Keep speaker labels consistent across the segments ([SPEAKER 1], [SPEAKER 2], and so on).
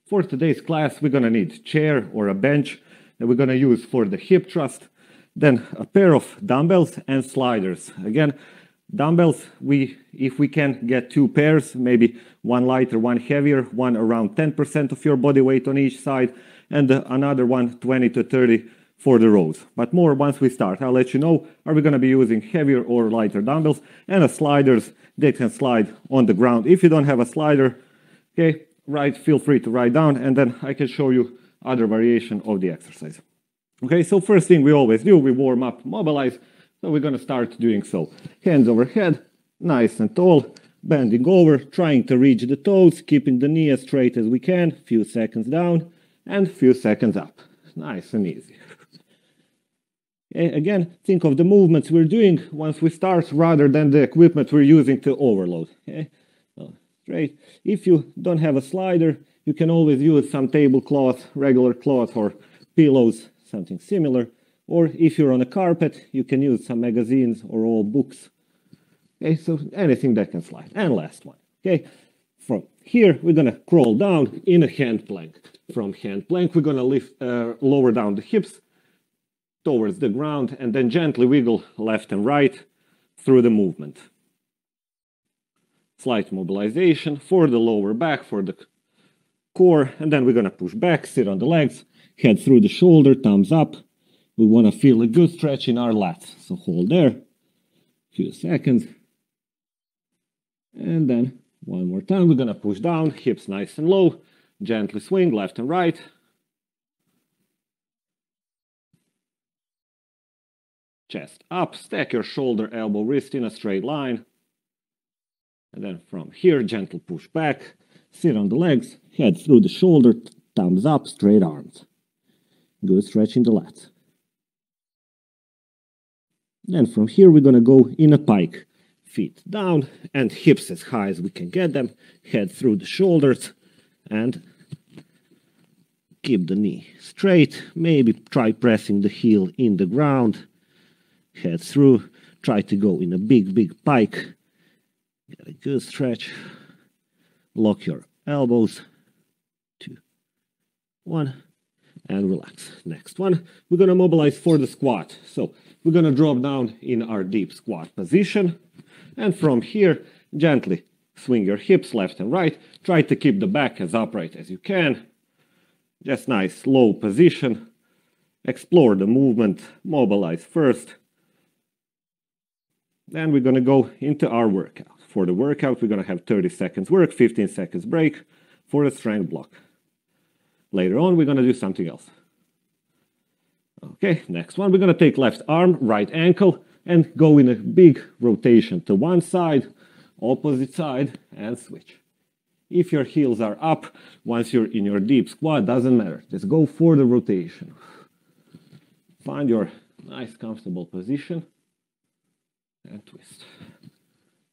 [SPEAKER 1] For today's class, we're going to need a chair or a bench that we're going to use for the hip thrust. Then a pair of dumbbells and sliders. Again, dumbbells, if we can get 2 pairs, maybe one lighter, one heavier, one around 10% of your body weight on each side, and another one 20 to 30 for the rows. But more once we start. I'll let you know, are we going to be using heavier or lighter dumbbells, and sliders, they can slide on the ground. If you don't have a slider, okay, feel free to write down, and then I can show you other variation of the exercise. Okay, so first thing we always do, we warm up, mobilize. So we're going to start doing so. Hands overhead, nice and tall, bending over, trying to reach the toes, keeping the knee as straight as we can, few seconds down, and few seconds up. Nice and easy. Okay, again, think of the movements we're doing once we start rather than the equipment we're using to overload. Okay, so straight. If you don't have a slider, you can always use some tablecloth, regular cloth, or pillows, something similar. Or if you're on a carpet, you can use some magazines or old books. Okay, so anything that can slide. And last one. Okay, from here we're gonna crawl down in a hand plank. From hand plank, we're gonna lift, lower down the hips towards the ground, and then gently wiggle left and right through the movement. Slight mobilization for the lower back, for the core, and then we're gonna push back, sit on the legs, head through the shoulder, thumbs up. We want to feel a good stretch in our lats. So hold there, few seconds. And then one more time, we're going to push down, hips nice and low, gently swing left and right. Chest up, stack your shoulder, elbow, wrist in a straight line. And then from here, gentle push back, sit on the legs, head through the shoulder, thumbs up, straight arms. Good stretch in the lats. Then from here, we're going to go in a pike. Feet down and hips as high as we can get them. Head through the shoulders and keep the knee straight. Maybe try pressing the heel in the ground. Head through. Try to go in a big pike. Get a good stretch. Lock your elbows. 2, 1. And relax. Next one, we're going to mobilize for the squat. So we're going to drop down in our deep squat position. And from here, gently swing your hips left and right. Try to keep the back as upright as you can. Just nice, low position. Explore the movement. Mobilize first. Then we're going to go into our workout. For the workout, we're going to have 30 seconds work, 15 seconds break for the strength block. Later on, we're going to do something else. Okay, next one, we're going to take left arm, right ankle, and go in a big rotation to one side, opposite side, and switch. If your heels are up, once you're in your deep squat, doesn't matter. Just go for the rotation. Find your nice, comfortable position, and twist.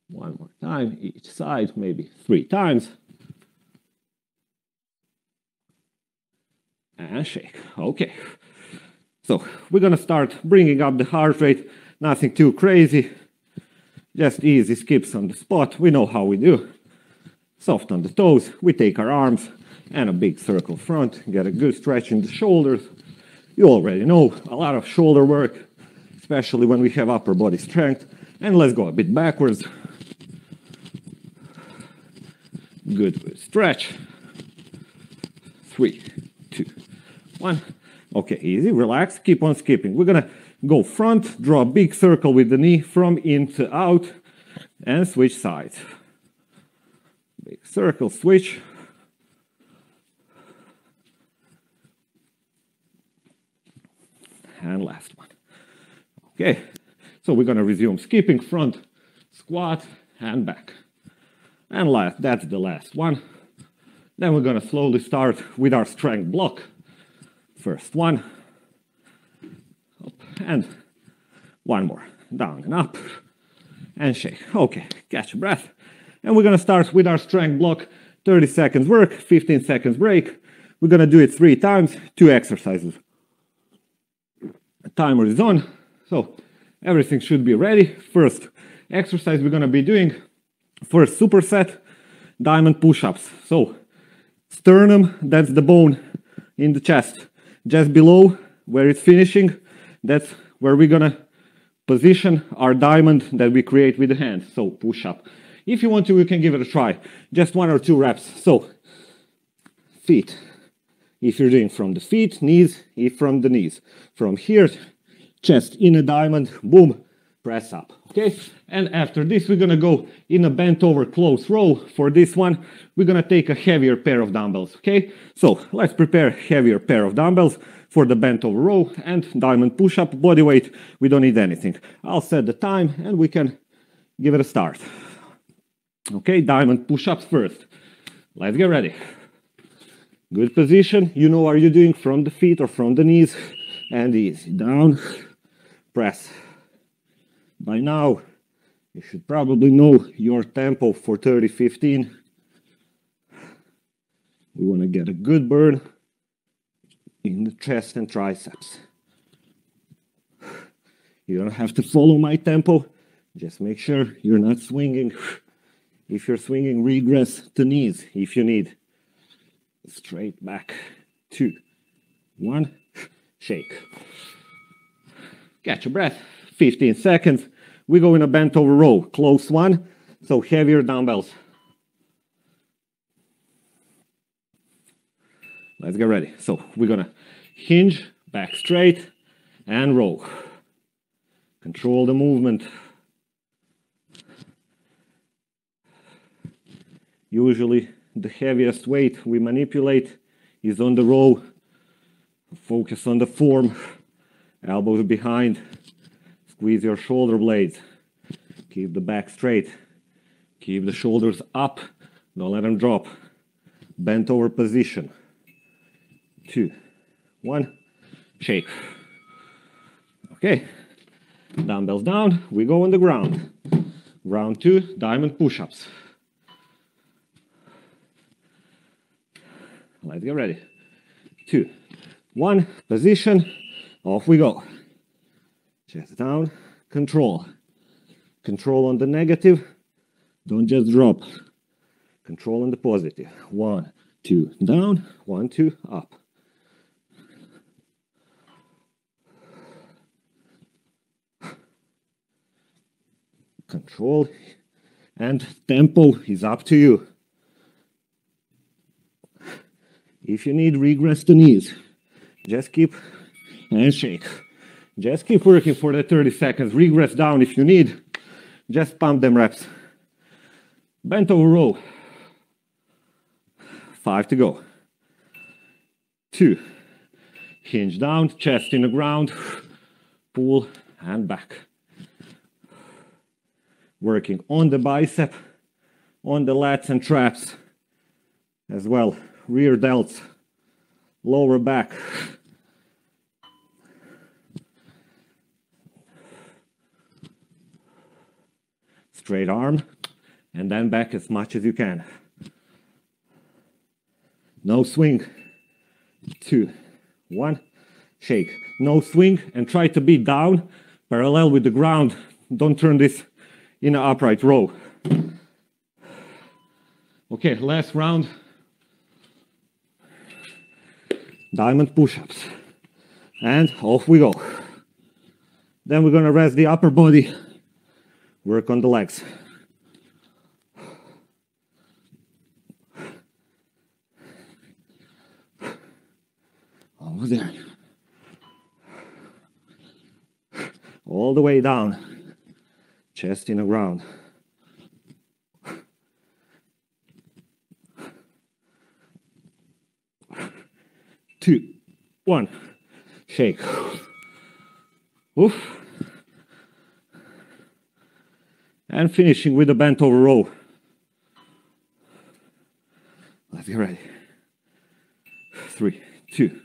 [SPEAKER 1] One more time, each side, maybe 3 times. And shake. Okay. So we're going to start bringing up the heart rate. Nothing too crazy. Just easy skips on the spot. We know how we do. Soft on the toes. We take our arms and a big circle front. Get a good stretch in the shoulders. You already know a lot of shoulder work, especially when we have upper body strength. And let's go a bit backwards. Good stretch. 3, 2, 1. Okay, easy, relax, keep on skipping. We're gonna go front, draw a big circle with the knee from in to out, and switch sides. Big circle, switch. And last one. Okay, so we're gonna resume skipping, front, squat, and back. And last, that's the last one. Then we're going to slowly start with our strength block. First one. Up, and one more. Down and up. And shake. Okay, catch your breath. And we're going to start with our strength block. 30 seconds work, 15 seconds break. We're going to do it 3 times, 2 exercises. The timer is on, so everything should be ready. First exercise we're going to be doing, first superset, diamond push-ups. So Sternum, that's the bone in the chest. Just below where it's finishing, that's where we're gonna position our diamond that we create with the hands. So push up. If you want to, you can give it a try. Just 1 or 2 reps. So feet. If you're doing from the feet, knees, if from the knees. From here, chest in a diamond, boom, press up. Okay, and after this we're gonna go in a bent over close row. For this one we're gonna take a heavier pair of dumbbells. Okay, so let's prepare a heavier pair of dumbbells for the bent over row and diamond push-up. Body weight, we don't need anything. I'll set the time and we can give it a start. Okay, diamond push-ups first. Let's get ready. Good position. You know, are you doing from the feet or from the knees? And easy down, press. By now, you should probably know your tempo for 30-15. We want to get a good burn in the chest and triceps. You don't have to follow my tempo. Just make sure you're not swinging. If you're swinging, regress the knees if you need. Straight back. 2, 1, shake. Catch your breath. 15 seconds. We go in a bent over row. Close one. So heavier dumbbells. Let's get ready. So we're gonna hinge, back straight, and row. Control the movement. Usually the heaviest weight we manipulate is on the row. Focus on the form. Elbows behind. Squeeze your shoulder blades. Keep the back straight. Keep the shoulders up. Don't let them drop. Bent over position. 2, 1, shake. Okay. Dumbbells down. We go on the ground. Round 2, diamond push-ups. Let's get ready. 2, 1, position. Off we go. Chest down, control. Control on the negative. Don't just drop. Control on the positive. 1, 2, down. 1, 2, up. Control and tempo is up to you. If you need, regress the knees. Just keep and shake. Just keep working for the 30 seconds. Regress down if you need. Just pump them reps. Bent over row. 5 to go. 2. Hinge down, chest in the ground. Pull and back. Working on the bicep, on the lats and traps as well. Rear delts, lower back. Straight arm, and then back as much as you can. No swing. 2, 1, shake. No swing, and try to be down, parallel with the ground. Don't turn this in an upright row. Okay, last round. Diamond push-ups. And off we go. Then we're gonna rest the upper body. Work on the legs. Over there. All the way down. Chest in the ground. 2, 1, shake. Oof. And finishing with a bent over row. Let's get ready. 3, 2,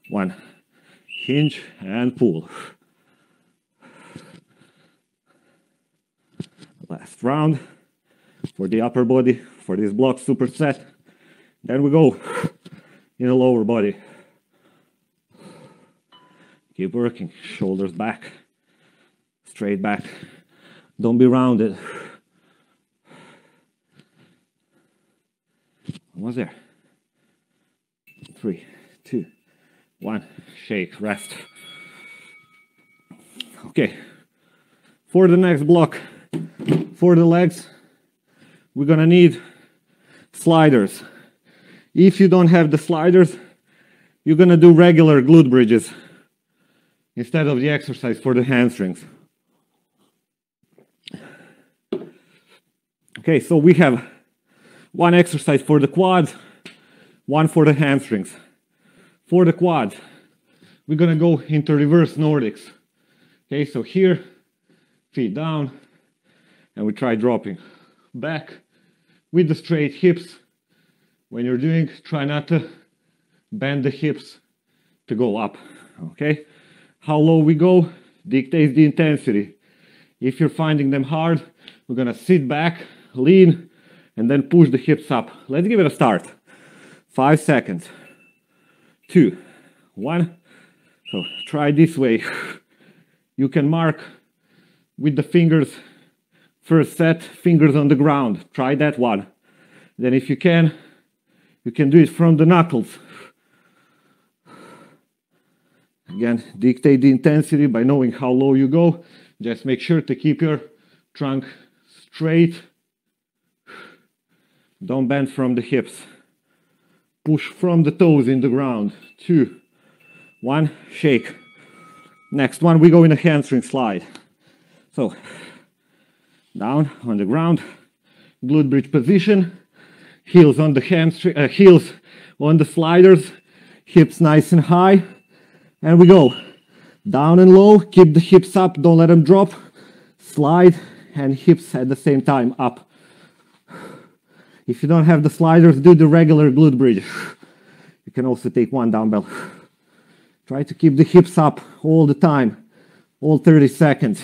[SPEAKER 1] 1. Hinge and pull. Last round for the upper body, for this block superset. Then we go in the lower body. Keep working. Shoulders back. Straight back. Don't be rounded. Almost there. 3, 2, 1. Shake, rest. Okay. For the next block, for the legs, we're gonna need sliders. If you don't have the sliders, you're gonna do regular glute bridges instead of the exercise for the hamstrings. Okay, so we have one exercise for the quads, one for the hamstrings. For the quads, we're gonna go into reverse Nordics. Okay, so here, feet down, and we try dropping back with the straight hips. When you're doing, try not to bend the hips to go up, okay? How low we go dictates the intensity. If you're finding them hard, we're gonna sit back, lean, and then push the hips up. Let's give it a start. 5 seconds. 2, 1. So try this way. You can mark with the fingers. First set, fingers on the ground. Try that one. Then if you can do it from the knuckles. Again, dictate the intensity by knowing how low you go. Just make sure to keep your trunk straight. Don't bend from the hips. Push from the toes in the ground. 2, 1, shake. Next one, we go in a hamstring slide. So, down on the ground, glute bridge position, heels on the hamstring, heels on the sliders, hips nice and high, and we go down and low. Keep the hips up, don't let them drop. Slide and hips at the same time up. If you don't have the sliders, do the regular glute bridge. You can also take one dumbbell. Try to keep the hips up all the time, all 30 seconds.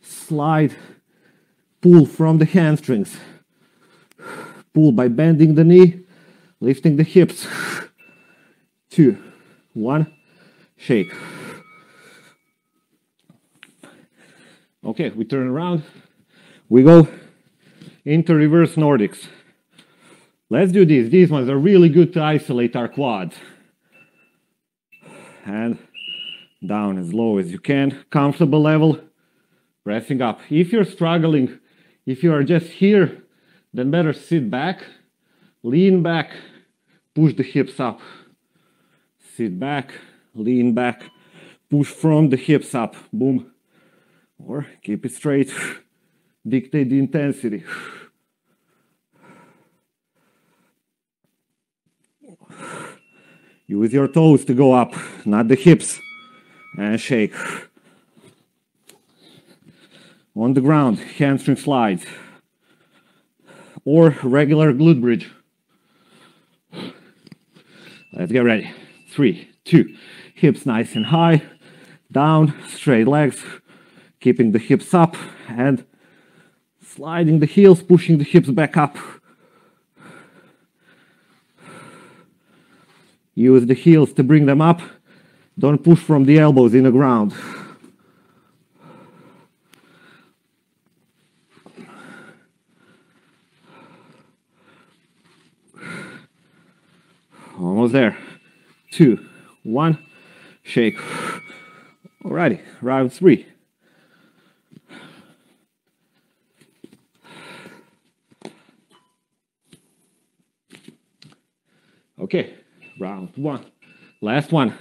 [SPEAKER 1] Slide, pull from the hamstrings. Pull by bending the knee, lifting the hips. 2, 1, shake. Okay, we turn around. We go into reverse Nordics. Let's do these. These ones are really good to isolate our quads. And down as low as you can. Comfortable level. Pressing up. If you're struggling, if you are just here, then better sit back, lean back, push the hips up. Sit back, lean back, push from the hips up. Boom. Or keep it straight. Dictate the intensity. Use your toes to go up, not the hips. And shake. On the ground, hamstring slides. Or regular glute bridge. Let's get ready. 3, 2, hips nice and high. Down, straight legs. Keeping the hips up and sliding the heels, pushing the hips back up. Use the heels to bring them up. Don't push from the elbows in the ground. Almost there. 2, 1, shake. Alrighty, round 3. Okay, round 1. Last one.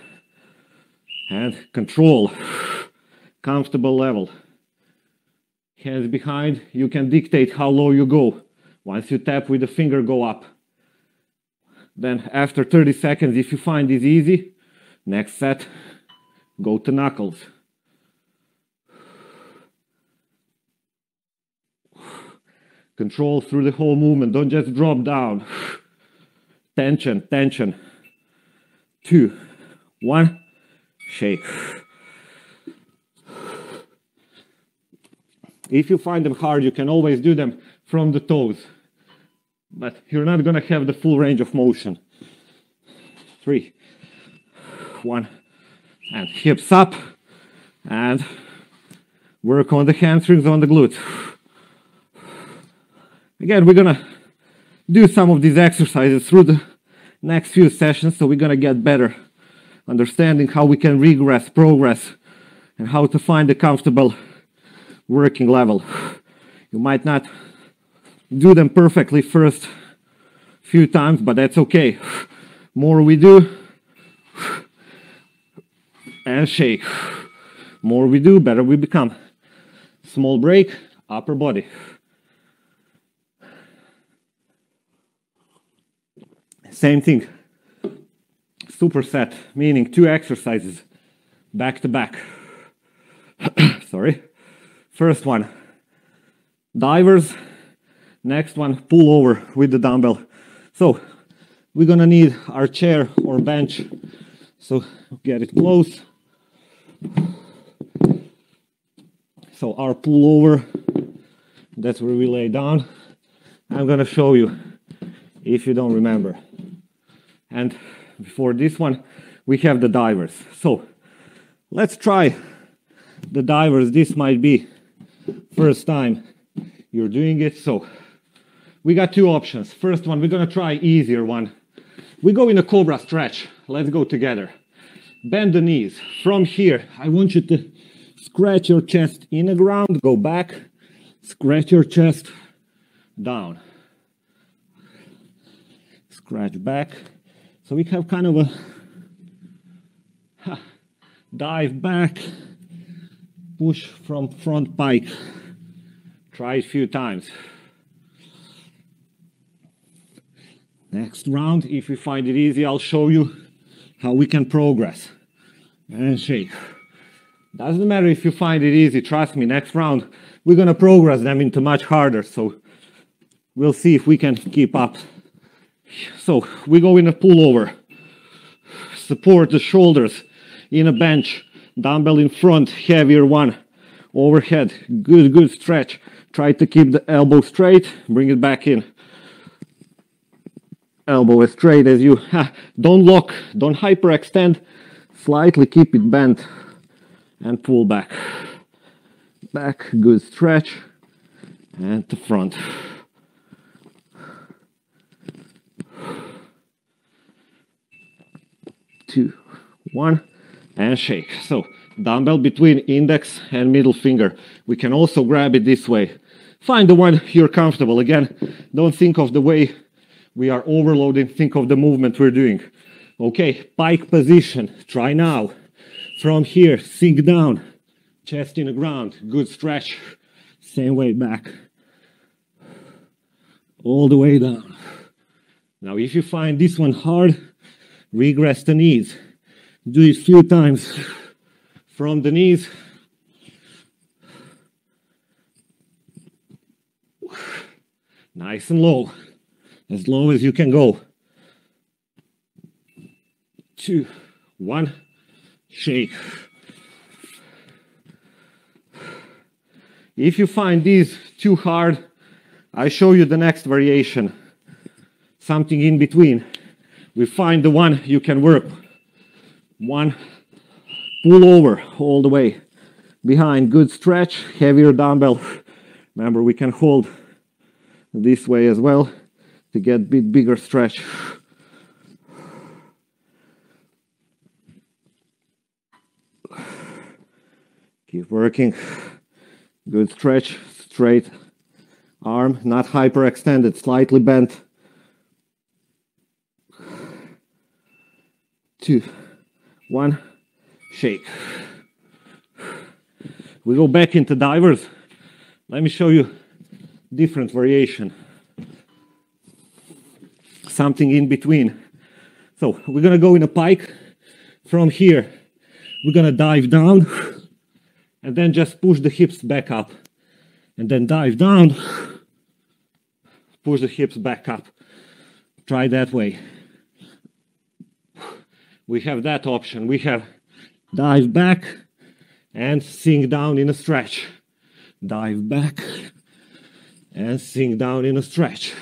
[SPEAKER 1] And control. Comfortable level. Hands behind. You can dictate how low you go. Once you tap with the finger, go up. Then after 30 seconds, if you find this easy, next set, go to knuckles. Control through the whole movement. Don't just drop down. Tension, tension. 2, 1, shake. If you find them hard, you can always do them from the toes. But you're not going to have the full range of motion. 3, 1, and hips up. And work on the hamstrings, on the glutes. Again, we're going to do some of these exercises through the next few sessions, so we're gonna get better understanding how we can regress, progress, and how to find a comfortable working level. You might not do them perfectly first few times, but that's okay. More we do, and shake. More we do, better we become. Small break, upper body. Same thing. Superset, meaning 2 exercises back to back. Sorry. First one, divers. Next one, pull over with the dumbbell. So we're gonna need our chair or bench. So get it close. So our pull over, that's where we lay down. I'm gonna show you if you don't remember. And before this one, we have the divers. So let's try the divers. This might be first time you're doing it. So we got 2 options. First one, we're gonna try easier one. We go in a cobra stretch. Let's go together. Bend the knees. From here, I want you to scratch your chest in the ground, go back, scratch your chest, down. Scratch back. So we have kind of a dive back, push from front pike. Try it a few times. Next round, if you find it easy, I'll show you how we can progress. And shake. Doesn't matter if you find it easy, trust me, next round we're gonna progress them into much harder, so we'll see if we can keep up. So we go in a pullover, support the shoulders in a bench, dumbbell in front, heavier one, overhead, good stretch. Try to keep the elbow straight, bring it back in. Elbow as straight as you, don't lock, don't hyperextend, slightly keep it bent and pull back. Back, good stretch, and to front. Two, one, and shake. So dumbbell between index and middle finger. We can also grab it this way. Find the one you're comfortable. Again, don't think of the way we are overloading, think of the movement we're doing. Okay, pike position, try now. From here, sink down, chest in the ground, good stretch. Same way back. All the way down. Now if you find this one hard, regress the knees. Do it a few times. From the knees. Nice and low. As low as you can go. 2, 1, shake. If you find these too hard, I show you the next variation. Something in between. We find the one you can work. 1, pull over all the way. Behind, good stretch, heavier dumbbell. Remember, we can hold this way as well to get a bit bigger stretch. Keep working. Good stretch, straight arm, not hyperextended, slightly bent. 2, 1, shake. We go back into divers. Let me show you different variation. Something in between. So we're gonna go in a pike. From here, we're gonna dive down and then just push the hips back up. And then dive down, push the hips back up. Try that way. We have that option. We have dive back and sink down in a stretch. Dive back and sink down in a stretch.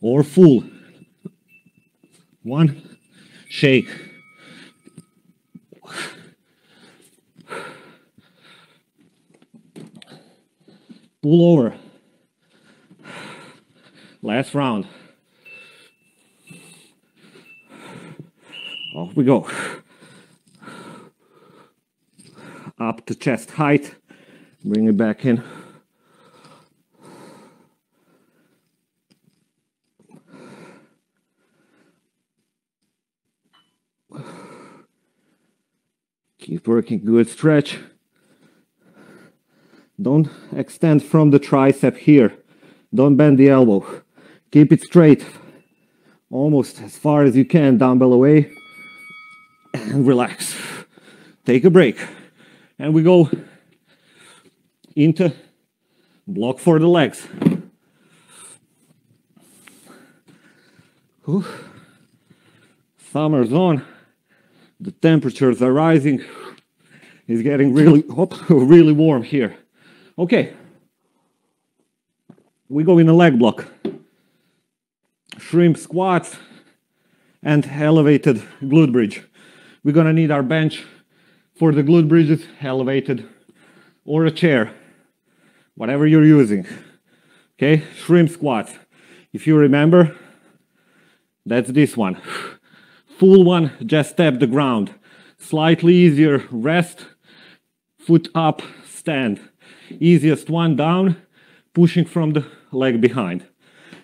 [SPEAKER 1] Or full. 1, shake. Pull over. Last round. Off we go. Up to chest height. Bring it back in. Keep working, good stretch. Don't extend from the tricep here. Don't bend the elbow. Keep it straight. Almost as far as you can, dumbbell away. And relax. Take a break. And we go into block for the legs. Whew. Summer's on. The temperatures are rising. It's getting really, really warm here. Okay. We go in a leg block. Shrimp squats and elevated glute bridge. We're gonna need our bench for the glute bridges, elevated, or a chair, whatever you're using. Okay, shrimp squats. If you remember, that's this one. Full one, just step the ground. Slightly easier, rest, foot up, stand. Easiest one down, pushing from the leg behind.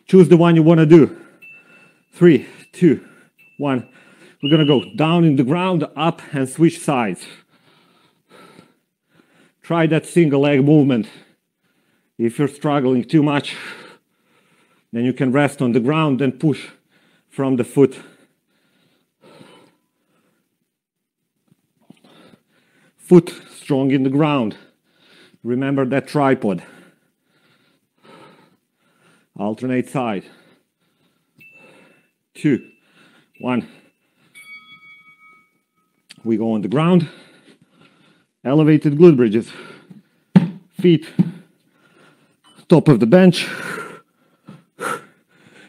[SPEAKER 1] Choose the one you want to do. 3, 2, 1. We're gonna go down in the ground, up, and switch sides. Try that single leg movement. If you're struggling too much, then you can rest on the ground and push from the foot. Foot strong in the ground. Remember that tripod. Alternate side. 2, 1. We go on the ground. Elevated glute bridges. Feet top of the bench.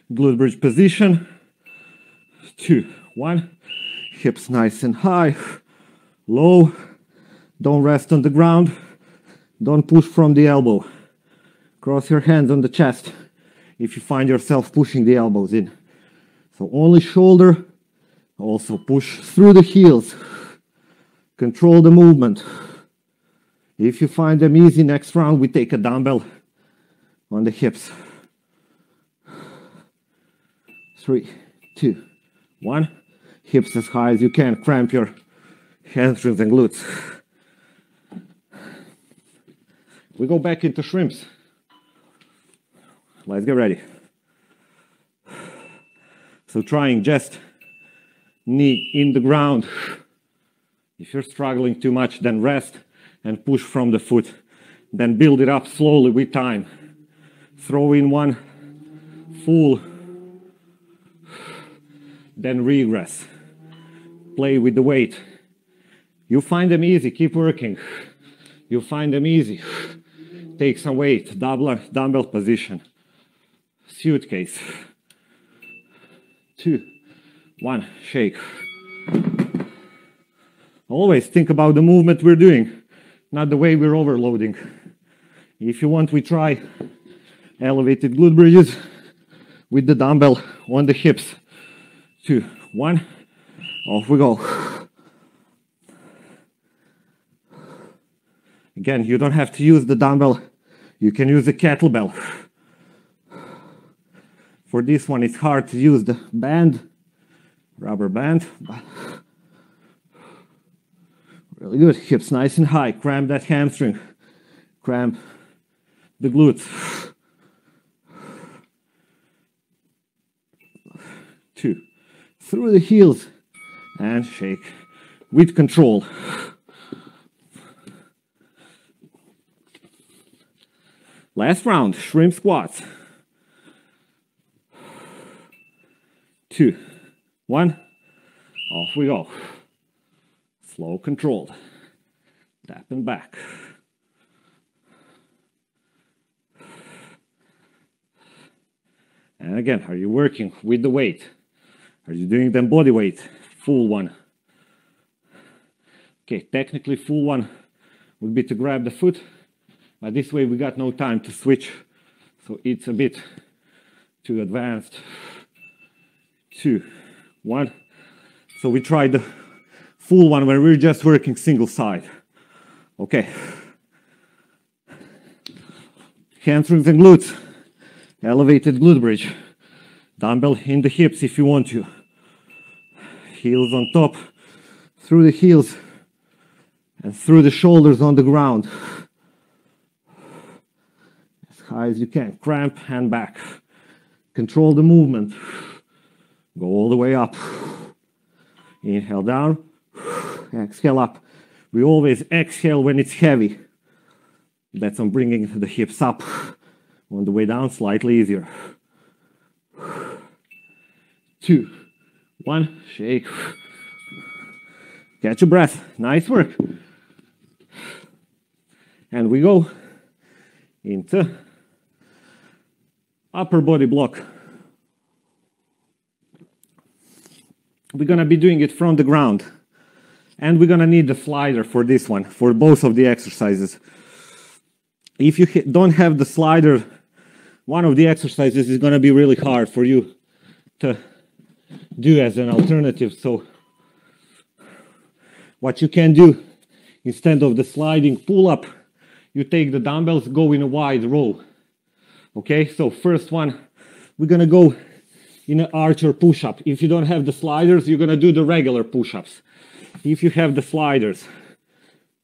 [SPEAKER 1] Glute bridge position. 2, 1. Hips nice and high. Low. Don't rest on the ground. Don't push from the elbow. Cross your hands on the chest if you find yourself pushing the elbows in. So only shoulder. Also push through the heels. Control the movement. If you find them easy, next round we take a dumbbell on the hips. 3, 2, 1. Hips as high as you can. Cramp your hamstrings and glutes. We go back into shrimps. Let's get ready. So trying just knee in the ground. If you're struggling too much, then rest and push from the foot. Then build it up slowly with time. Throw in one full, then regress. Play with the weight. You find them easy, keep working. You find them easy. Take some weight, dumbbell position. Suitcase. 2, 1, shake. Always think about the movement we're doing, not the way we're overloading. If you want, we try elevated glute bridges with the dumbbell on the hips. 2, 1, off we go. Again, you don't have to use the dumbbell. You can use a kettlebell. For this one, it's hard to use the band, rubber band. Really good. Hips nice and high. Cramp that hamstring. Cramp the glutes. 2. Through the heels and shake with control. Last round, shrimp squats. 2, 1, off we go. Slow, controlled. Tap and back. And again, are you working with the weight? Are you doing them body weight? Full one. Okay, technically full one would be to grab the foot, but this way we got no time to switch. So it's a bit 2 advanced, 2, 1. So we tried the full one where we're just working single side. Okay. Hamstrings and glutes. Elevated glute bridge. Dumbbell in the hips if you want to. Heels on top, through the heels, and through the shoulders on the ground. As high as you can. Cramp and back. Control the movement. Go all the way up. Inhale down. Exhale up. We always exhale when it's heavy. That's on bringing the hips up. On the way down, slightly easier. 2, 1, shake. Catch your breath. Nice work. And we go into upper body block. We're going to be doing it from the ground. And we're going to need the slider for this one, for both of the exercises. If you don't have the slider, one of the exercises is going to be really hard for you to do as an alternative. So what you can do, instead of the sliding pull-up, you take the dumbbells, go in a wide row. Okay, so first one, we're going to go in an archer push-up. If you don't have the sliders, you're going to do the regular push-ups. If you have the sliders,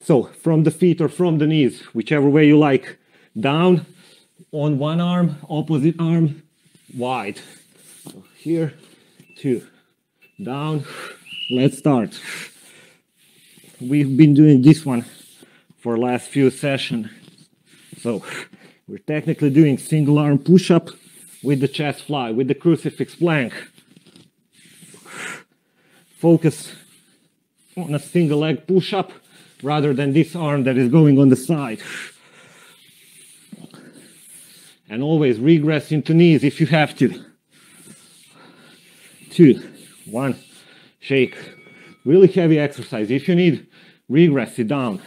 [SPEAKER 1] so from the feet or from the knees, whichever way you like, down on one arm, opposite arm, wide. So here, 2, down. Let's start. We've been doing this one for last few sessions. So we're technically doing single arm push-up with the chest fly, with the crucifix plank. Focus on a single leg push-up rather than this arm that is going on the side. And always regress into knees if you have to. 2, 1, shake. Really heavy exercise. If you need, regress, sit down.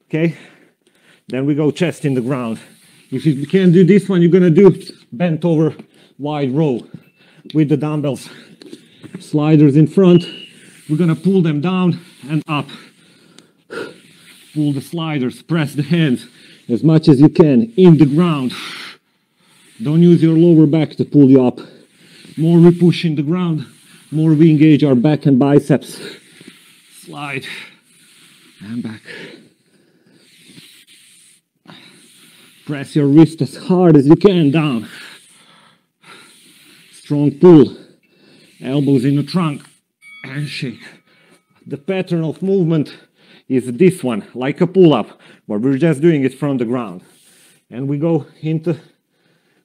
[SPEAKER 1] Okay? Then we go chest in the ground. If you can't do this one, you're gonna do bent over wide row with the dumbbells. Sliders in front. We're gonna pull them down and up. Pull the sliders, press the hands as much as you can in the ground. Don't use your lower back to pull you up. More we push in the ground, more we engage our back and biceps. Slide and back. Press your wrist as hard as you can down. Strong pull. Elbows in the trunk and shake. The pattern of movement is this one, like a pull-up, but we're just doing it from the ground. And we go into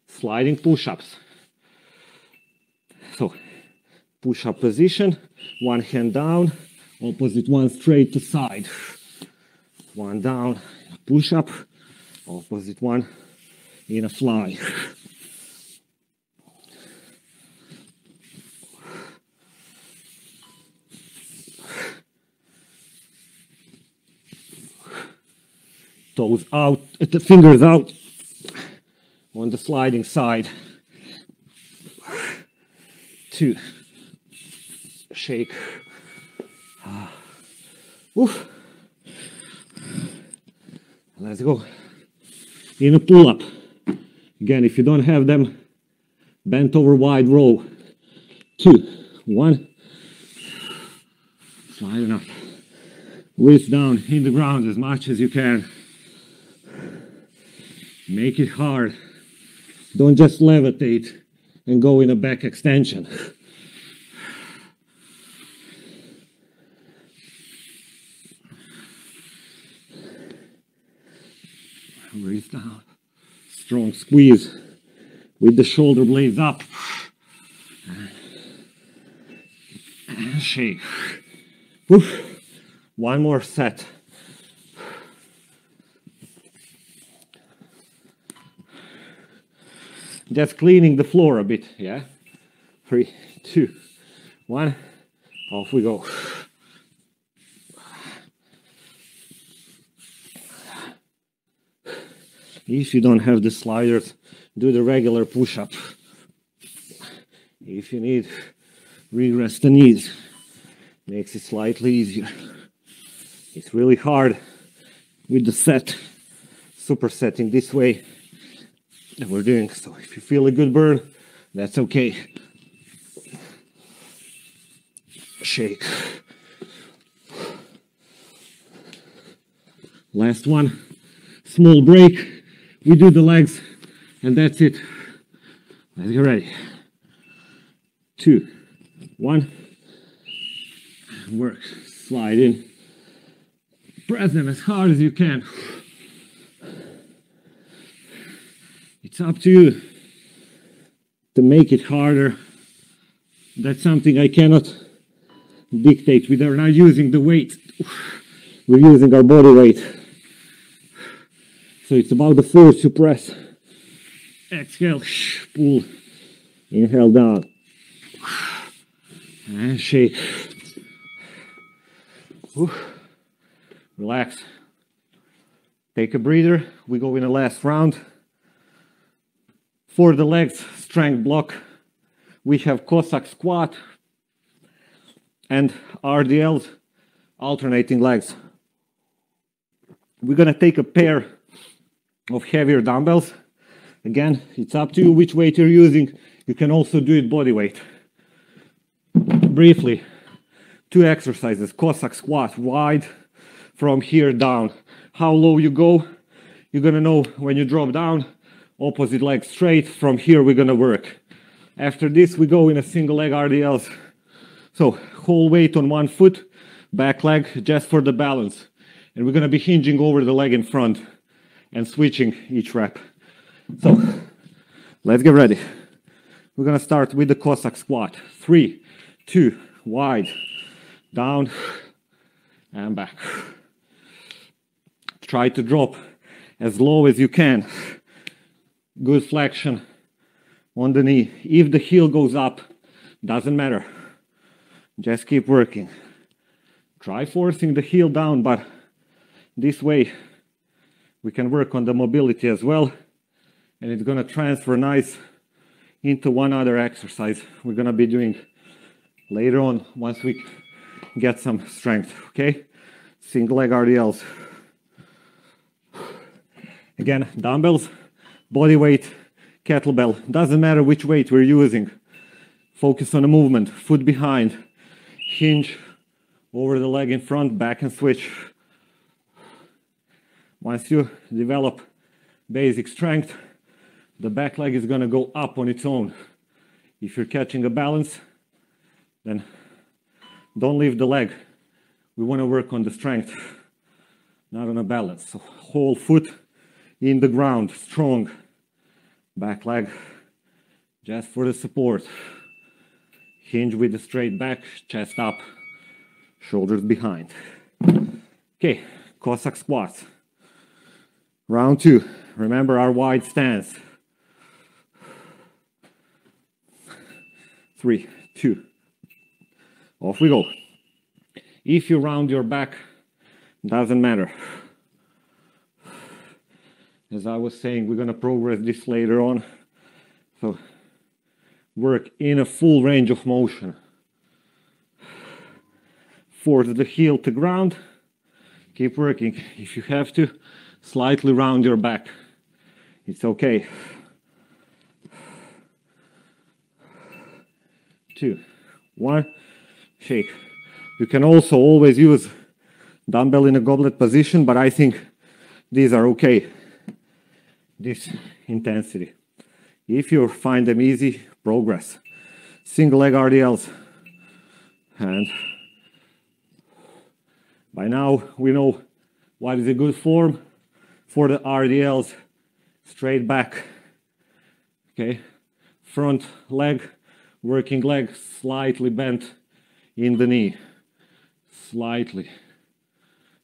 [SPEAKER 1] sliding push-ups. So, push-up position, one hand down, opposite one straight to side. One down, push-up, opposite one in a fly. Toes out, the fingers out on the sliding side. 2, shake. Oof. Let's go. In a pull-up. Again, if you don't have them, bent over wide row. 2, 1. Slide up. Wrist down in the ground as much as you can. Make it hard. Don't just levitate and go in a back extension. Wrist down. Strong squeeze with the shoulder blades up. And shake. Oof. One more set. Just cleaning the floor a bit, yeah? 3, 2, 1, off we go. If you don't have the sliders, do the regular push-up If you need, regress the knees. Makes it slightly easier. It's really hard with the set, supersetting this way that we're doing. So if you feel a good burn, that's okay. Shake. Last one, small break. We do the legs and that's it. Let's get ready. 2, 1. Work, slide in. Press them as hard as you can. It's up to you to make it harder. That's something I cannot dictate. We are not using the weight. We're using our body weight. So it's about the force you press. Exhale, pull. Inhale down. And shake. Relax. Take a breather. We go in the last round. For the legs strength block, we have Cossack Squat and RDLs, alternating legs. We're going to take a pair of heavier dumbbells. Again, it's up to you which weight you're using. You can also do it body weight. Briefly, 2 exercises. Cossack Squat, wide from here down. How low you go, you're going to know when you drop down. Opposite leg straight. From here we're going to work. After this we go in a single leg RDLs. So whole weight on one foot, back leg just for the balance. And we're going to be hinging over the leg in front and switching each rep. So let's get ready. We're going to start with the Cossack Squat. 3, 2, wide, down and back. Try to drop as low as you can. Good flexion on the knee. If the heel goes up, doesn't matter. Just keep working. Try forcing the heel down, but this way we can work on the mobility as well. And it's going to transfer nice into one other exercise we're going to be doing later on once we get some strength. Okay? Single leg RDLs. Again, dumbbells, body weight, kettlebell. Doesn't matter which weight we're using. Focus on the movement. Foot behind. Hinge over the leg in front, back and switch. Once you develop basic strength, the back leg is going to go up on its own. If you're catching a balance, then don't leave the leg. We want to work on the strength, not on a balance. So whole foot in the ground, strong. Back leg just for the support. Hinge with the straight back, chest up, shoulders behind. Okay, Cossack squats. Round 2. Remember our wide stance. 3, 2. Off we go. If you round your back, doesn't matter. As I was saying, we're going to progress this later on. So work in a full range of motion. Force the heel to ground. Keep working. If you have to, slightly round your back. It's okay. 2, 1, shake. You can also always use dumbbell in a goblet position, but I think these are okay. This intensity. If you find them easy, progress. Single leg RDLs. And by now we know what is a good form for the RDLs. Straight back. Okay. Front leg, working leg slightly bent in the knee. Slightly.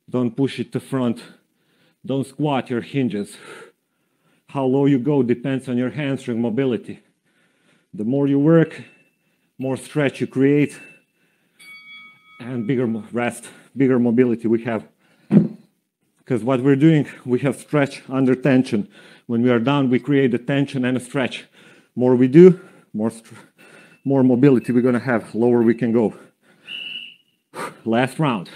[SPEAKER 1] Don't push it to front. Don't squat your hinges. How low you go depends on your hamstring mobility. The more you work, more stretch you create, and bigger rest, bigger mobility we have. Because what we're doing, we have stretch under tension. When we are down, we create the tension and a stretch. More we do, more more mobility we're gonna have, lower we can go. Last round.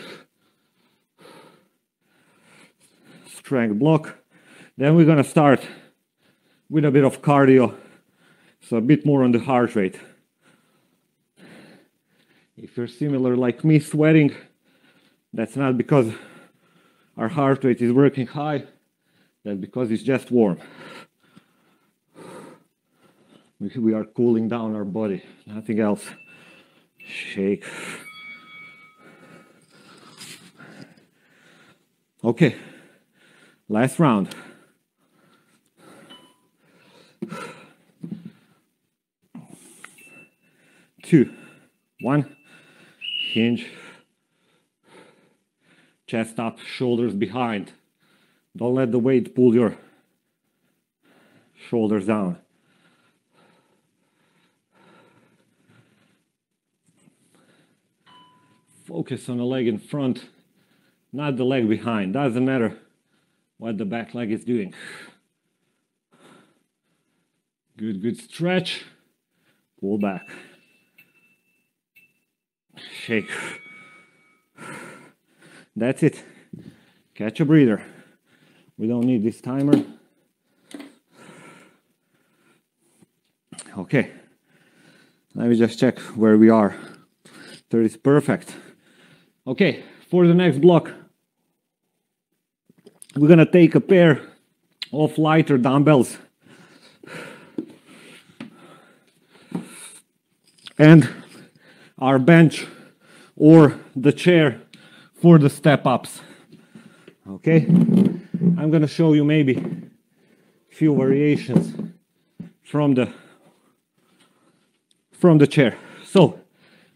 [SPEAKER 1] Strength block. Then we're gonna start with a bit of cardio, so a bit more on the heart rate. If you're similar like me, sweating, that's not because our heart rate is working high, that's because it's just warm. We are cooling down our body, nothing else. Shake. Okay, last round. Two, one, hinge, chest up, shoulders behind. Don't let the weight pull your shoulders down. Focus on the leg in front, not the leg behind. Doesn't matter what the back leg is doing. Good, good stretch. Pull back. Shake. That's it. Catch a breather. We don't need this timer. Okay. Let me just check where we are. 30 is perfect. Okay, for the next block, we're gonna take a pair of lighter dumbbells and our bench or the chair for the step ups. Okay, I'm gonna show you maybe a few variations from the chair. So,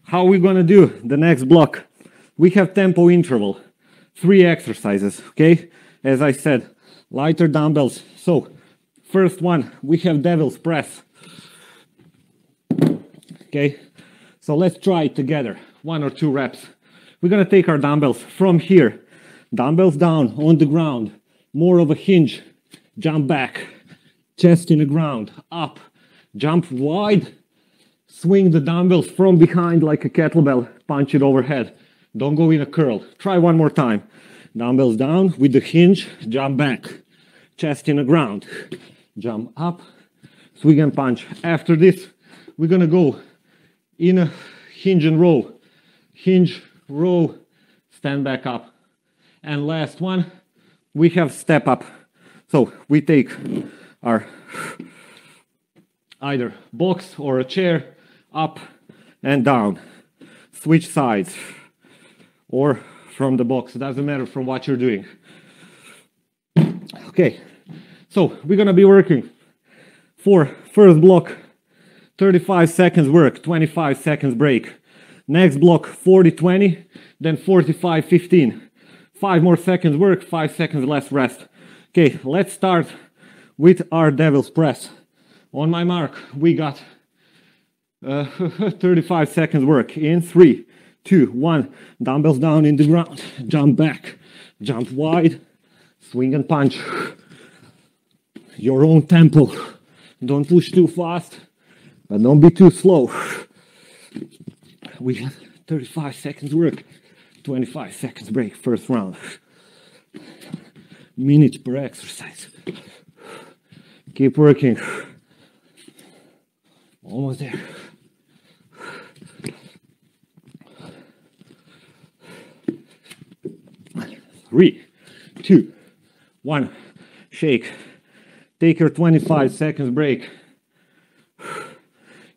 [SPEAKER 1] how are we gonna do the next block? We have tempo interval, 3 exercises, okay? As I said, lighter dumbbells. So, first one, we have devil's press. Okay, so let's try it together, 1 or 2 reps. We're gonna take our dumbbells from here, dumbbells down on the ground, more of a hinge, jump back, chest in the ground, up, jump wide, swing the dumbbells from behind like a kettlebell, punch it overhead. Don't go in a curl. Try one more time. Dumbbells down with the hinge, jump back, chest in the ground, jump up, swing and punch. After this, we're gonna go in a hinge and row. Hinge, row, stand back up. And last one, we have step up. So we take our either box or a chair, up and down. Switch sides. Or from the box, it doesn't matter from what you're doing. Okay, so we're gonna be working for first block, 35 seconds work, 25 seconds break. Next block, 40-20, then 45-15. 5 more seconds work, 5 seconds less rest. Okay, let's start with our devil's press. On my mark, we got 35 seconds work in 3, 2, 1, dumbbells down in the ground, jump back, jump wide, swing and punch. Your own tempo. Don't push too fast, but don't be too slow. We have 35 seconds work, 25 seconds break, first round. Minute per exercise. Keep working. Almost there. 3, 2, 1, shake. Take your 25 seconds break.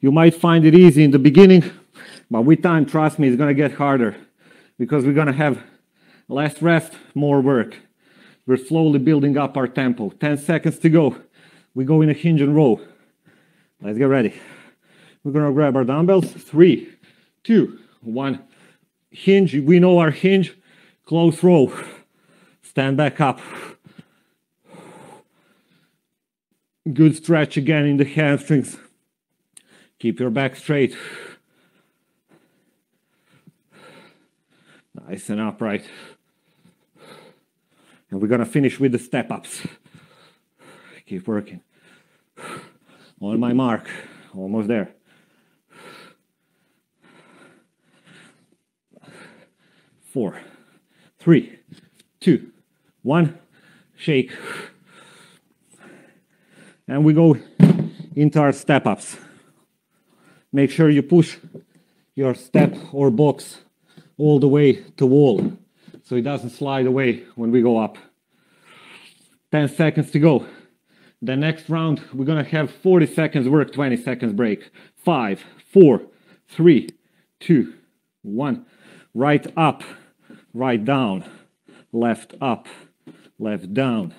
[SPEAKER 1] You might find it easy in the beginning, but with time, trust me, it's gonna get harder because we're gonna have less rest, more work. We're slowly building up our tempo. 10 seconds to go. We go in a hinge and row. Let's get ready. We're gonna grab our dumbbells. 3, 2, 1. Hinge, we know our hinge. Close row. Stand back up. Good stretch again in the hamstrings. Keep your back straight. Nice and upright. And we're gonna finish with the step ups. Keep working. On my mark. Almost there. 4, 3, 2, 1. Shake. And we go into our step-ups. Make sure you push your step or box all the way to wall, so it doesn't slide away when we go up. 10 seconds to go. The next round, we're gonna have 40 seconds work, 20 seconds break. 5, 4, 3, 2, 1. Right up, right down, left up, left down,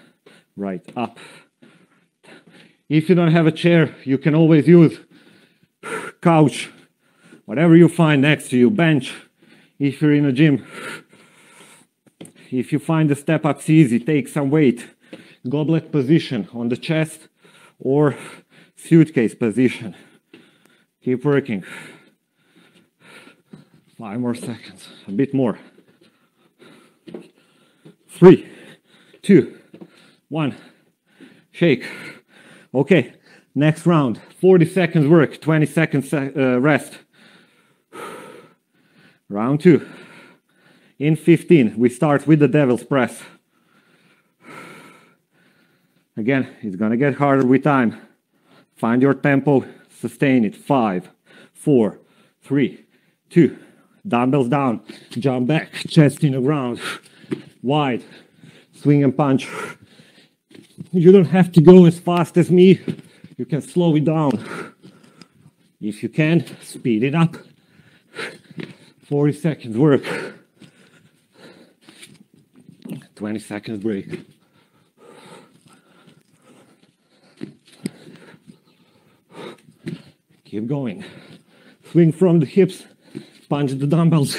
[SPEAKER 1] right up. If you don't have a chair, you can always use couch, whatever you find next to you, bench. If you're in a gym, if you find the step-ups easy, take some weight. Goblet position on the chest or suitcase position. Keep working. 5 more seconds, a bit more. 3, 2, 1. Shake. Okay, next round. 40 seconds work, 20 seconds rest. Round 2. In 15, we start with the devil's press. Again, it's gonna get harder with time. Find your tempo, sustain it. 5, 4, 3, 2. Dumbbells down, jump back, chest in the ground, wide, swing and punch. You don't have to go as fast as me, you can slow it down. If you can, speed it up. 40 seconds work. 20 seconds break. Keep going. Swing from the hips, punch the dumbbells.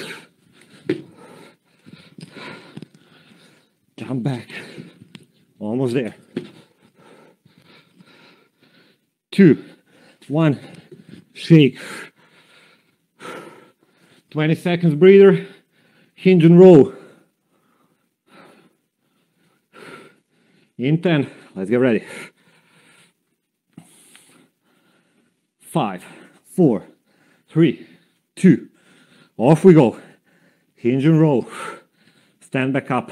[SPEAKER 1] Jump back. Almost there. 2, 1, shake. 20 seconds breather, hinge and row. In 10, let's get ready. 5, 4, 3, 2, off we go. Hinge and row. Stand back up.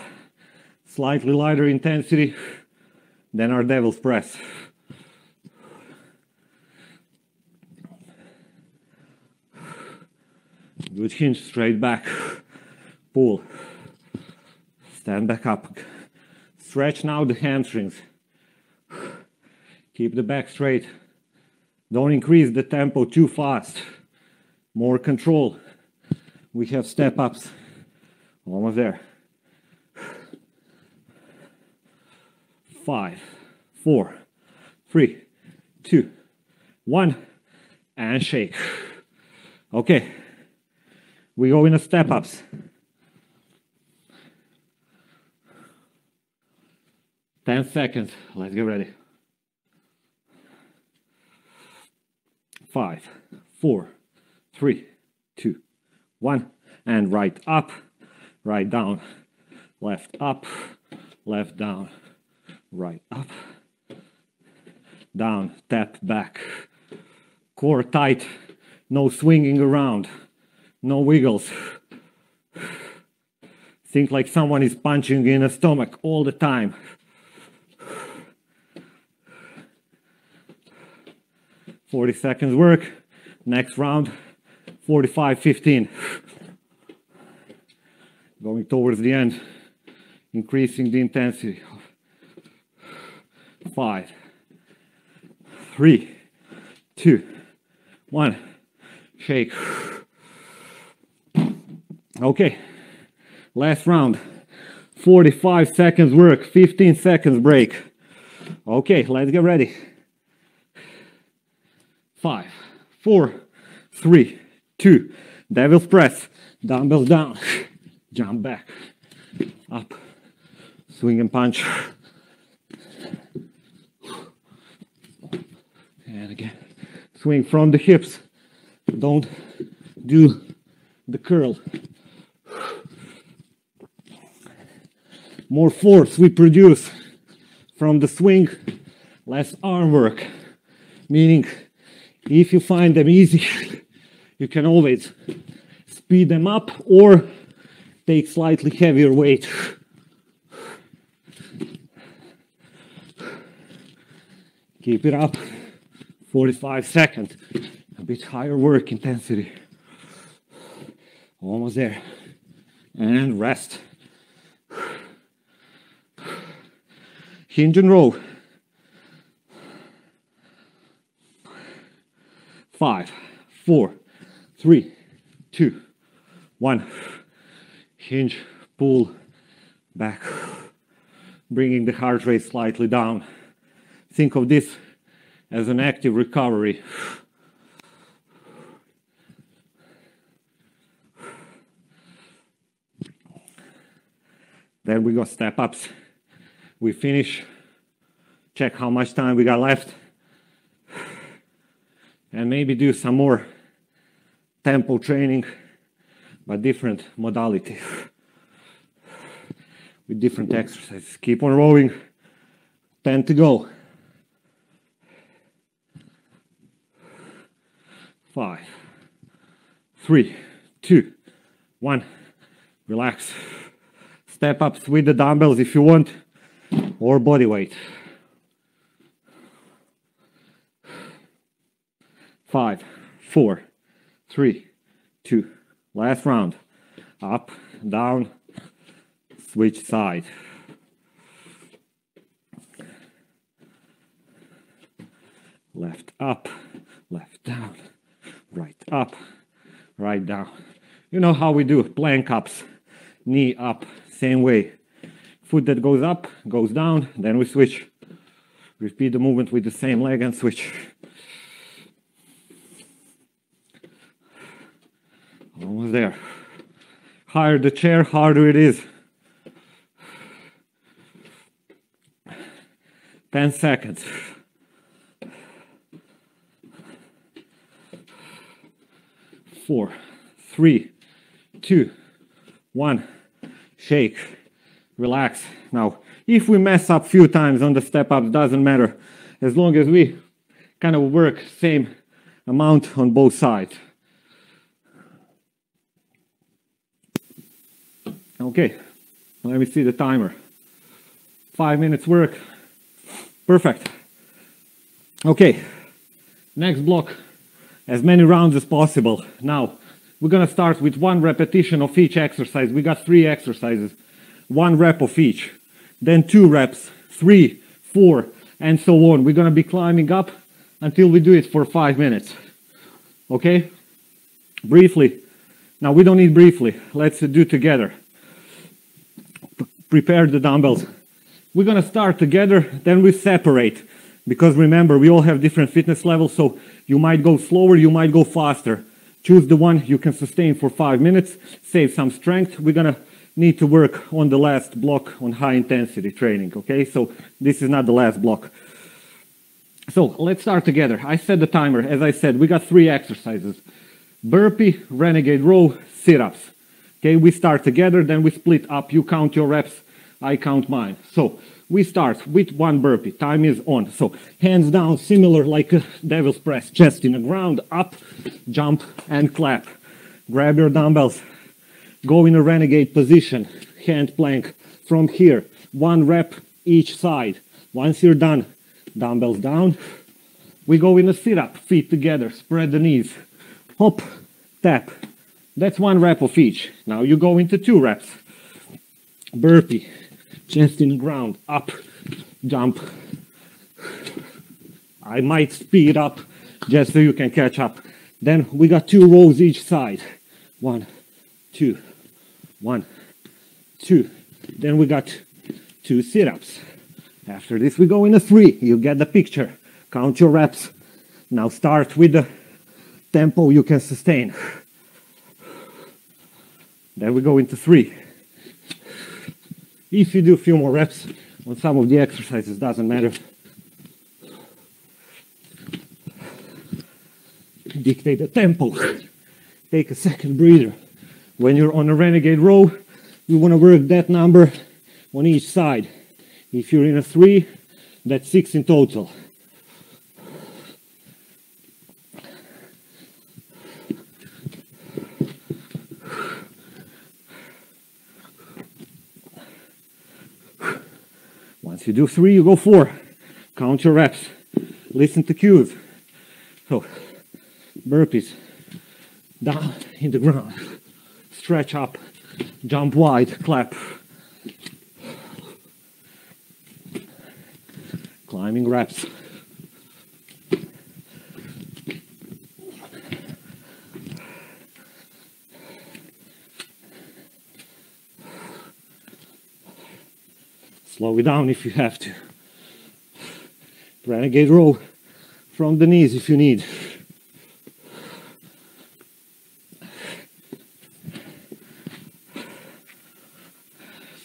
[SPEAKER 1] Slightly lighter intensity than our devil's press. Good hinge, straight back. Pull. Stand back up. Stretch now the hamstrings. Keep the back straight. Don't increase the tempo too fast. More control. We have step-ups. Almost there. 5, 4, 3, 2, 1, and shake. Okay, we go in a step-ups. 10 seconds, let's get ready. 5, 4, 3, 2, 1, and right up, right down, left up, left down. Right up, down, tap back, core tight, no swinging around, no wiggles. Think like someone is punching in a stomach all the time. 40 seconds work, next round, 45, 15. Going towards the end, increasing the intensity. 5, 3, 2, 1, shake. Okay, last round, 45 seconds work, 15 seconds break. Okay, let's get ready. 5, 4, 3, 2, devil's press, dumbbells down, jump back, up, swing and punch. And again, swing from the hips. Don't do the curl. More force we produce from the swing, less arm work. Meaning, if you find them easy, you can always speed them up or take slightly heavier weight. Keep it up, 45 seconds, a bit higher work intensity. Almost there. And rest. Hinge and row. 5, 4, 3, 2, 1. Hinge, pull, back. Bringing the heart rate slightly down. Think of this as an active recovery. Then we got step ups. We finish. Check how much time we got left. And maybe do some more tempo training, but different modality. With different exercises. Keep on rowing. 10 to go. 5, 3, 2, 1. Relax. Step ups with the dumbbells if you want, or body weight. 5, 4, 3, 2. Last round. Up, down, switch side. Left up, left down, right up, right down. You know how we do plank ups, knee up, same way. Foot that goes up, goes down, then we switch. Repeat the movement with the same leg and switch. Almost there. Higher the chair, harder it is. 10 seconds. 4, 3, 2, 1. Shake. Relax. Now, if we mess up a few times on the step ups, doesn't matter. As long as we kind of work same amount on both sides. Okay, let me see the timer. 5 minutes work. Perfect. Okay, next block. As many rounds as possible. Now, we're gonna start with 1 repetition of each exercise. We got 3 exercises. 1 rep of each. Then 2 reps, 3, 4, and so on. We're gonna be climbing up until we do it for 5 minutes. Okay? Briefly. Now, we don't need briefly. Let's do together. Prepare the dumbbells. We're gonna start together, then we separate. Because remember, we all have different fitness levels, so you might go slower, you might go faster. Choose the one you can sustain for 5 minutes, save some strength. We're gonna need to work on the last block on high intensity training, okay? So this is not the last block. So let's start together. I set the timer. As I said, we got 3 exercises. Burpee, Renegade Row, sit-ups. Okay, we start together, then we split up. You count your reps, I count mine. So we start with 1 burpee. Time is on. So hands down, similar like a devil's press. Chest in the ground, up, jump, and clap. Grab your dumbbells. Go in a renegade position. Hand plank from here. 1 rep each side. Once you're done, dumbbells down. We go in a sit-up. Feet together. Spread the knees. Hop, tap. That's 1 rep of each. Now you go into 2 reps. Burpee. Chest in the ground, up, jump. I might speed up just so you can catch up. Then we got 2 rows each side. 1, 2, 1, 2. Then we got 2 sit-ups. After this we go in a 3. You get the picture. Count your reps. Now start with the tempo you can sustain. Then we go into 3. If you do a few more reps on some of the exercises, doesn't matter. Dictate the tempo. Take a second breather. When you're on a Renegade Row, you want to work that number on each side. If you're in a 3, that's 6 in total. Once you do 3, you go 4. Count your reps. Listen to cues. So, burpees, down in the ground. Stretch up, jump wide, clap. Climbing reps. Slow it down if you have to. Renegade row from the knees if you need.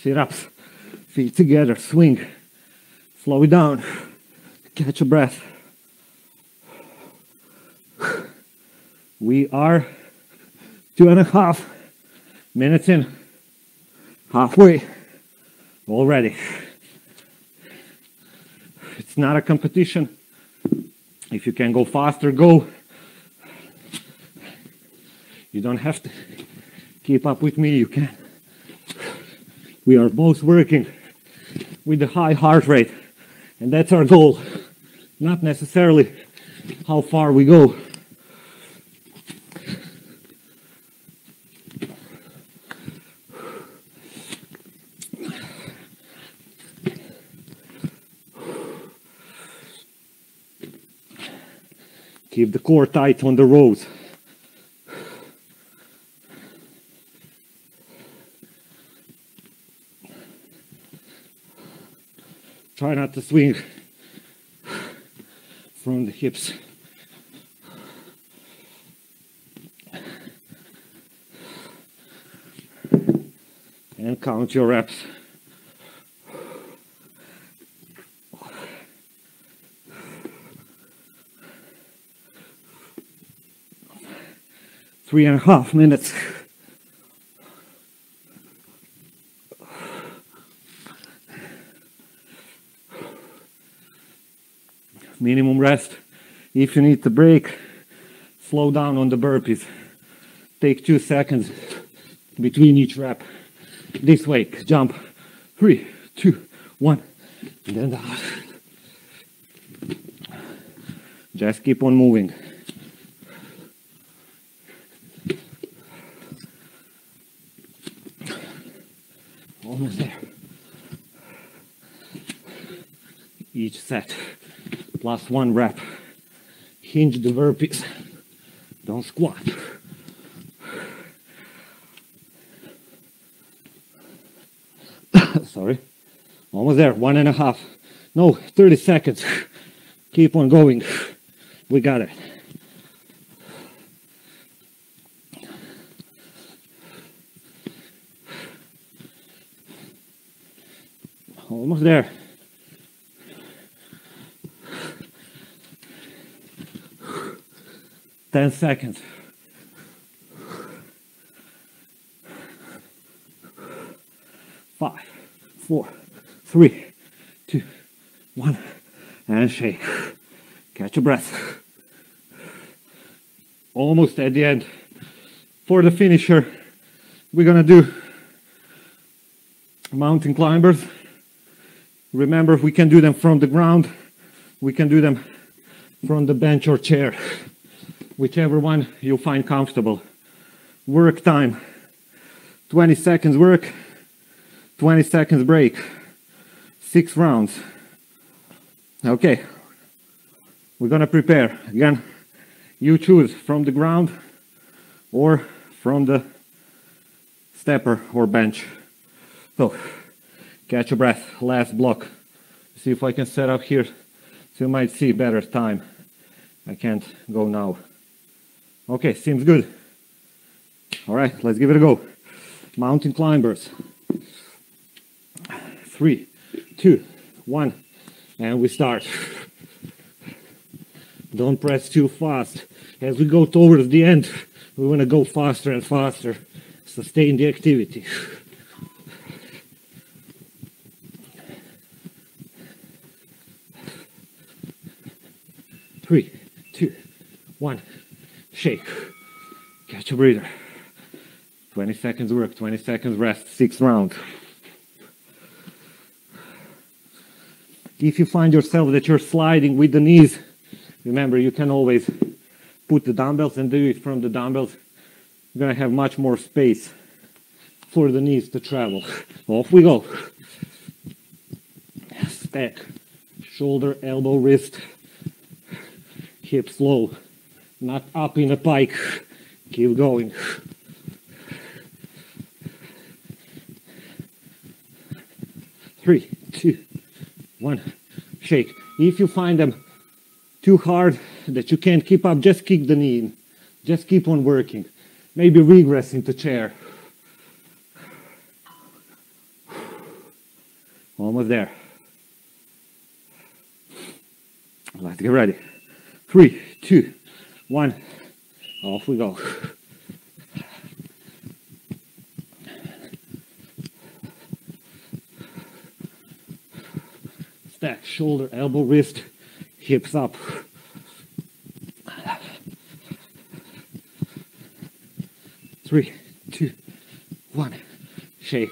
[SPEAKER 1] Sit-ups, feet together, swing. Slow it down. Catch a breath. We are 2.5 minutes in. Halfway already. It's not a competition. If you can go faster, go. You don't have to keep up with me, you can. We are both working with a high heart rate, and that's our goal. Not necessarily how far we go. Keep the core tight on the rows. Try not to swing from the hips. And count your reps. Three and a half minutes. Minimum rest. If you need to break, slow down on the burpees. Take 2 seconds between each rep. This way, jump. 3, 2, 1, and then down. Just keep on moving. Almost there. Each set. Plus 1 rep. Hinge the burpees. Don't squat. Sorry. Almost there. 1.5. No, 30 seconds. Keep on going. We got it. Almost there. Ten seconds. 5, 4, 3, 2, 1, and shake. Catch a breath. Almost at the end. For the finisher, we're gonna do mountain climbers. Remember, we can do them from the ground. We can do them from the bench or chair. Whichever one you find comfortable. Work time. 20 seconds work, 20 seconds break. 6 rounds. Okay. We're gonna prepare. Again, you choose from the ground or from the stepper or bench. So, catch a breath. Last block. See if I can set up here so you might see better time. I can't go now. Okay, seems good. All right, let's give it a go. Mountain climbers. 3, 2, 1, and we start. Don't press too fast. As we go towards the end, we want to go faster and faster. Sustain the activity. Three, 2, 1, shake. Catch a breather. 20 seconds work, 20 seconds rest, 6 rounds. If you find yourself that you're sliding with the knees, remember you can always put the dumbbells and do it from the dumbbells. You're gonna have much more space for the knees to travel. Off we go. Stack, shoulder, elbow, wrist, hips low, not up in a pike. Keep going. Three, two, one, shake. If you find them too hard that you can't keep up, just kick the knee in. Just keep on working. Maybe regress into chair. Almost there. Let's get ready. 3, 2, 1. Off we go. Stack, shoulder, elbow, wrist, hips up. Three, two, one. Shake.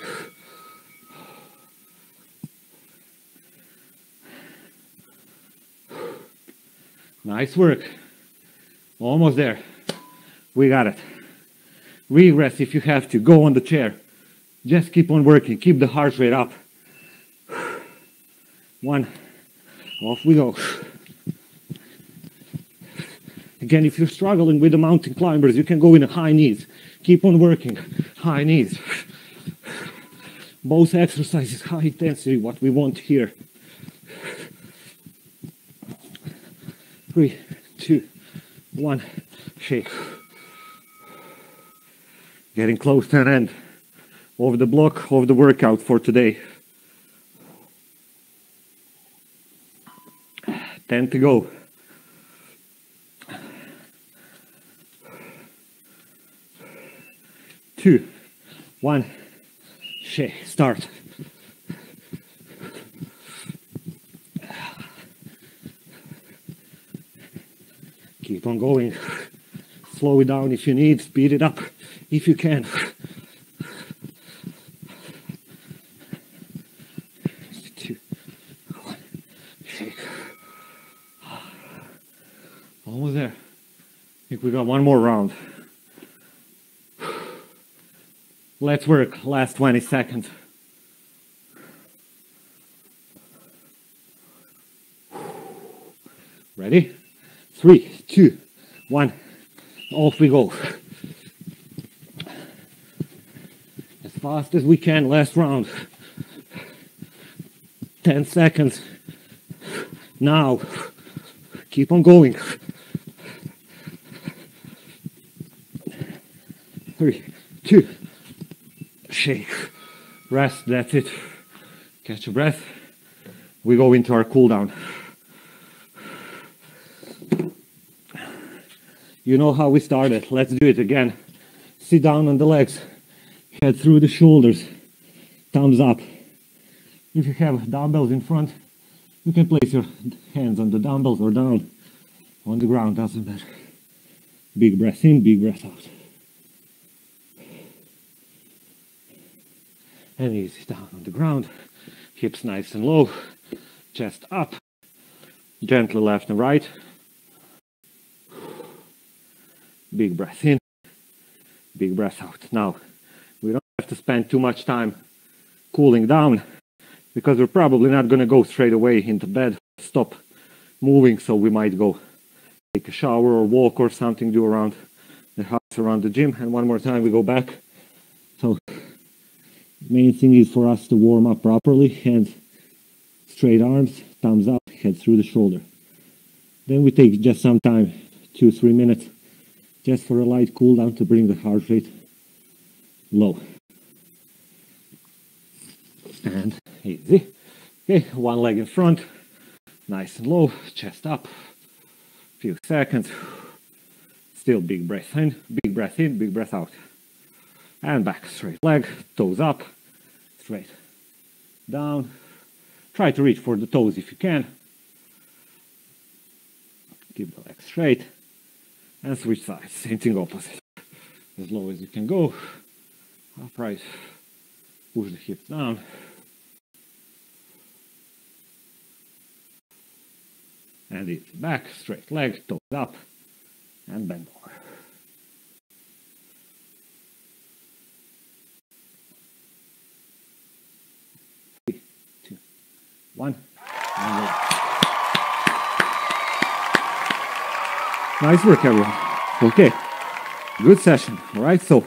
[SPEAKER 1] Nice work. Almost there. We got it. Regress if you have to. Go on the chair. Just keep on working. Keep the heart rate up. 1. Off we go. Again, if you're struggling with the mountain climbers, you can go in a high knees. Keep on working. High knees. Both exercises, high intensity, what we want here. 3, 2, 1, shake. Getting close to an end of the block of the workout for today. 10 to go. 2, 1, shake, start. Keep on going. Slow it down if you need, speed it up if you can. 2, 1, shake. Almost there. I think we got one more round. Let's work, last 20 seconds. Ready? 3, 2, 1, off we go. As fast as we can, last round. 10 seconds. Now, keep on going. 3, 2, shake, rest, that's it. Catch your breath. We go into our cool down. You know how we started. Let's do it again. Sit down on the legs, head through the shoulders, thumbs up. If you have dumbbells in front, you can place your hands on the dumbbells or down on the ground, doesn't matter. Big breath in, big breath out. And easy down on the ground, hips nice and low, chest up, gently left and right. Big breath in, big breath out. Now, we don't have to spend too much time cooling down because we're probably not going to go straight away into bed, stop moving, so we might go take a shower or walk or something, do around the house, around the gym, and one more time we go back. So, main thing is for us to warm up properly, hands straight, arms, thumbs up, head through the shoulder. Then we take just some time, 2-3 minutes, just for a light cool down to bring the heart rate low. And easy. Okay, one leg in front, nice and low, chest up, few seconds. Still big breath in, big breath in, big breath out. And back, straight leg, toes up, straight down. Try to reach for the toes if you can. Keep the leg straight. And switch sides, same thing opposite. As low as you can go. Upright. Push the hips down. and it's back, straight leg, toes up, and bend over. 3, 2, 1, and relax. Nice work, everyone. Okay, good session. All right, so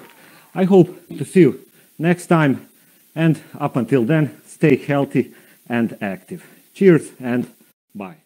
[SPEAKER 1] I hope to see you next time, and up until then, stay healthy and active. Cheers and bye.